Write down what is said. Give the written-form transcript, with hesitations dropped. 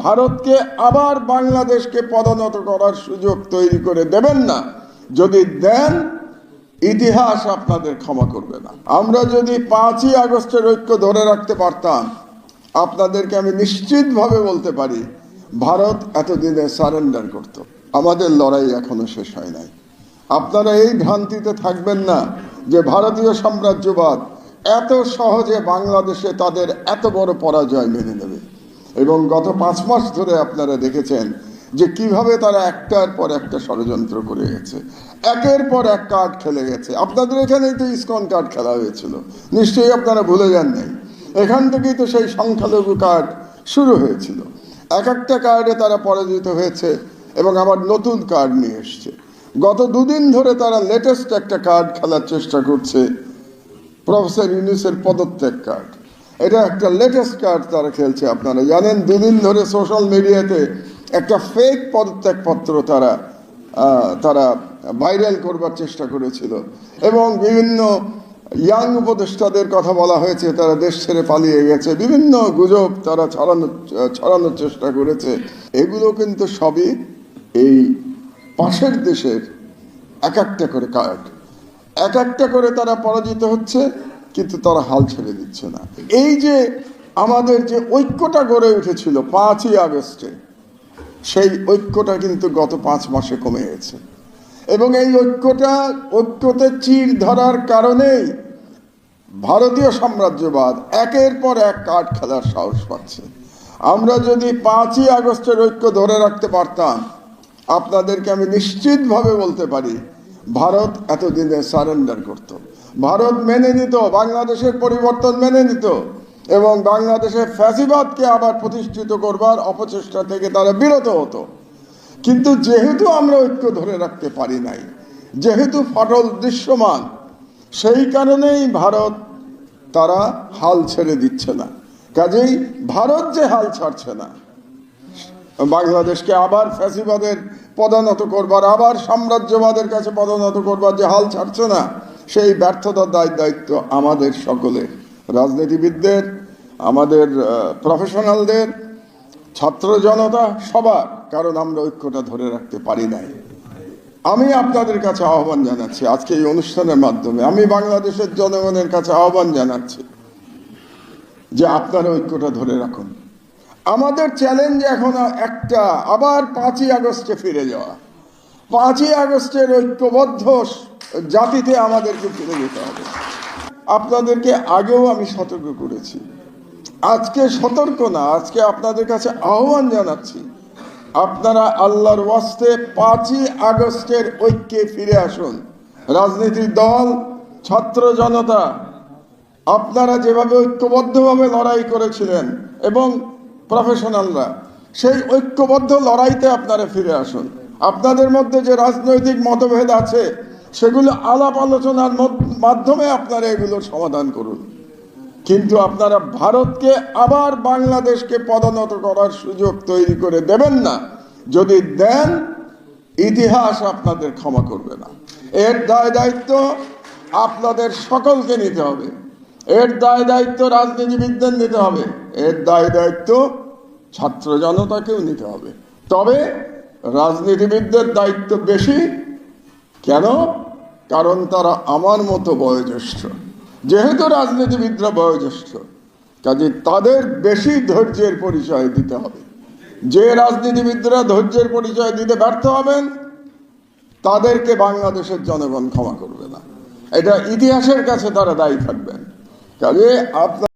ভারতকে আবার বাংলাদেশকে পদোন্নত করার সুযোগ তৈরি করে দেবেন না। যদি দেন, ইতিহাস আপনাদের ক্ষমা করবে না। আমরা যদি 5ই আগস্টের ঐক্য ধরে রাখতে পারতাম, আপনাদেরকে আমি নিশ্চিতভাবে বলতে পারি ভারত এতদিনে সারেন্ডার করত। আমাদের লড়াই এখনো শেষ হয় নাই। আপনারা এই ভ্রান্তিতে থাকবেন না যে ভারতীয় সাম্রাজ্যবাদ এত সহজে বাংলাদেশে তাদের এত বড় পরাজয় মেনে নেবে। এবং গত 5 মাস ধরে আপনারা দেখেছেন যে কিভাবে তারা একটার পর একটা ষড়যন্ত্র করে গেছে, একের পর এক কার্ড খেলে গেছে। আপনাদের এখানেই তো ইসকন কার্ড খেলা হয়েছিল, নিশ্চয়ই আপনারা ভুলে যান নাই। এখান থেকেই তো সেই সংখ্যালঘু কার্ড শুরু হয়েছিল। এক একটা কার্ডে তারা পরাজিত হয়েছে এবং আবার নতুন কার্ড নিয়ে এসছে। গত 2 দিন ধরে তারা লেটেস্ট একটা কার্ড খেলার চেষ্টা করছে, প্রফেসর ইউনূসের পদত্যাগ কার্ড। এটা একটা লেটেস্ট কার্ড তারা খেলছে। আপনারা জানেন 2 দিন ধরে সোশ্যাল মিডিয়াতে একটা ফেক পদত্যাগ পত্র তারা ভাইরাল করবার চেষ্টা করেছিল এবং বিভিন্ন ইয়াং উপদেষ্টাদের কথা বলা হয়েছে তারা দেশ ছেড়ে পালিয়ে গেছে, বিভিন্ন গুজব তারা ছড়ানোর চেষ্টা করেছে। এগুলো কিন্তু সবই এই পাশের দেশের এক একটা করে কার্ড, এক একটা করে তারা পরাজিত হচ্ছে, কিন্তু তারা হাল ছেড়ে দিচ্ছে না। এই যে আমাদের যে ঐক্যটা গড়ে উঠেছিল 5ই আগস্টে, সেই ঐক্যটা কিন্তু গত 5 মাসে কমে গেছে। এবং এই ঐক্যতে চির ধরার কারণেই ভারতীয় সাম্রাজ্যবাদ একের পর এক কার্ড খেলার সাহস পাচ্ছে। আমরা যদি 5ই আগস্টের ঐক্য ধরে রাখতে পারতাম, আপনাদেরকে আমি নিশ্চিতভাবে বলতে পারি ভারত এতদিনে সারেন্ডার করত। ভারত মেনে নিত, বাংলাদেশের পরিবর্তন মেনে নিত এবং বাংলাদেশের ফ্যাসিবাদকে আবার প্রতিষ্ঠিত করবার অপচেষ্টা থেকে তারা বিরত হতো। কিন্তু যেহেতু আমরা ঐক্য ধরে রাখতে পারি নাই, যেহেতু ফাটল দৃশ্যমান, সেই কারণেই ভারত তারা হাল ছেড়ে দিচ্ছে না। কাজেই ভারত যে হাল ছাড়ছে না, বাংলাদেশকে আবার ফ্যাসিবাদের পদোন্নত করবার, আবার সাম্রাজ্যবাদের কাছে পদোন্নত করবার যে হাল ছাড়ছে না, সেই ব্যর্থতার দায়িত্ব আমাদের সকলের, রাজনীতিবিদদের, আমাদের প্রফেশনালদের, ছাত্র জনতা, সবার। কারণ আমরা ঐক্যটা ধরে রাখতে পারি নাই। আমি আপনাদের কাছে আহ্বান জানাচ্ছি, আজকে এই অনুষ্ঠানের মাধ্যমে আমি বাংলাদেশের জনগণের কাছে আহ্বান জানাচ্ছি যে আপনারা ঐক্যটা ধরে রাখুন। আমাদের চ্যালেঞ্জ এখন একটা, আবার 5ই আগস্টে ফিরে যাওয়া। 5ই আগস্টের ঐক্যবদ্ধ জাতিতে আমাদেরকে ফিরে যেতে হবে। আপনাদেরকে আগেও আমি সতর্ক করেছি, আজকে সতর্ক না, আজকে আপনাদের কাছে আহ্বান জানাচ্ছি, আপনারা আল্লাহর ওয়াস্তে 5ই আগস্টের ঐক্যে ফিরে আসুন। রাজনীতির দল, ছাত্র জনতা, আপনারা যেভাবে ঐক্যবদ্ধভাবে লড়াই করেছিলেন এবং প্রফেশনালরা, সেই ঐক্যবদ্ধ লড়াইতে আপনারা ফিরে আসুন। আপনাদের মধ্যে যে রাজনৈতিক মতভেদ আছে, সেগুলো আলাপ আলোচনার মাধ্যমে আপনারা এগুলোর সমাধান করুন। কিন্তু আপনারা ভারতকে আবার বাংলাদেশকে পদোন্নত করার সুযোগ তৈরি করে দেবেন না। যদি দেন, ইতিহাস আপনাদের ক্ষমা করবে না। এর দায়িত্ব আপনাদের সকলকে নিতে হবে। এর দায়িত্ব রাজনীতিবিদদের নিতে হবে, এর দায়িত্ব ছাত্র জনতাকেও নিতে হবে। তবে রাজনীতিবিদদের দায়িত্ব বেশি। কেন? কারণ তারা আমার মতো বয়োজ্যেষ্ঠ। যেহেতু রাজনীতিবিদরা বয়োজ্যেষ্ঠ, কাজে তাদের বেশি ধৈর্যের পরিচয় দিতে হবে। যে রাজনীতিবিদরা ধৈর্যের পরিচয় দিতে ব্যর্থ হবেন, তাদেরকে বাংলাদেশের জনগণ ক্ষমা করবে না। এটা ইতিহাসের কাছে তারা দায়ী থাকবেন। কাজে আপনার